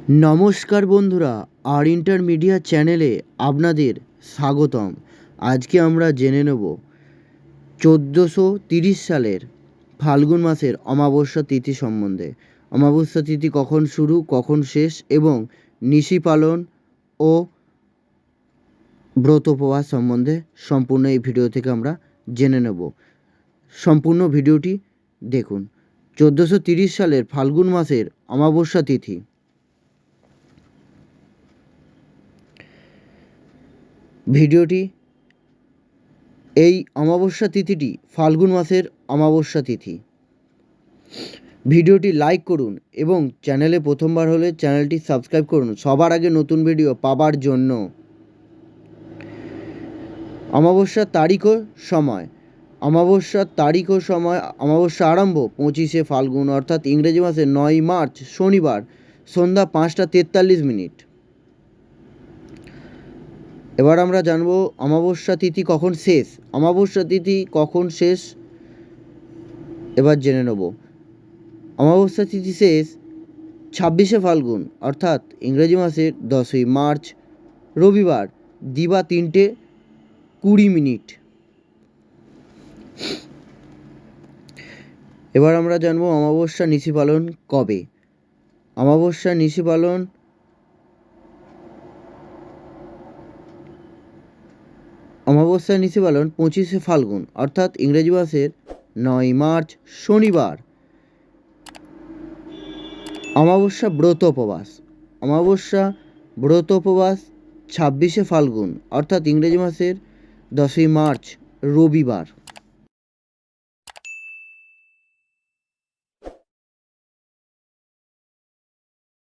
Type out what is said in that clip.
নমস্কার বন্ধুরা, আর ইন্টারমিডিয়া চ্যানেলে আপনাদের স্বাগতম। আজকে আমরা জেনে নেব 1430 সালের ফাল্গুন মাসের অমাবস্যা তিথি সম্বন্ধে। অমাবস্যা তিথি কখন শুরু, কখন শেষ এবং নিশি পালন ও ব্রত উপবাস সম্বন্ধে সম্পূর্ণ এই ভিডিও থেকে আমরা জেনে নেব। সম্পূর্ণ ভিডিওটি দেখুন। 1430 সালের ফাল্গুন মাসের অমাবস্যা তিথি। ভিডিওটি এই অমাবস্যা তিথিটি ফাল্গুন মাসের অমাবস্যা তিথি। ভিডিওটি লাইক করুন এবং চ্যানেলে প্রথমবার হলে চ্যানেলটি সাবস্ক্রাইব করুন সবার আগে নতুন ভিডিও পাবার জন্য। অমাবস্যার তারিখ ও সময়। অমাবস্যার তারিখ ও সময়। অমাবস্যা আরম্ভ 25শে ফাল্গুন অর্থাৎ ইংরেজি মাসের 9 মার্চ শনিবার সন্ধ্যা 5টা 43 মিনিট। এবার আমরা জানব অমাবস্যা তিথি কখন শেষ। অমাবস্যা তিথি কখন শেষ এবার জেনে নেব। অমাবস্যা তিথি শেষ 26শে ফাল্গুন অর্থাৎ ইংরেজি মাসের 10ই মার্চ রবিবার দিবা 3টে 20 মিনিট। এবার আমরা জানব অমাবস্যা নিশি পালন কবে। অমাবস্যা নিশি পালন অমাবস্যা নিশি পালন 25শে ফাল্গুন অর্থাৎ ইংরেজি মাসের 9 মার্চ শনিবার। অমাবস্যা ব্রত উপবাস। অমাবস্যা ব্রত উপবাস 26শে ফাল্গুন অর্থাৎ ইংরেজি মাসের 10ই মার্চ রবিবার।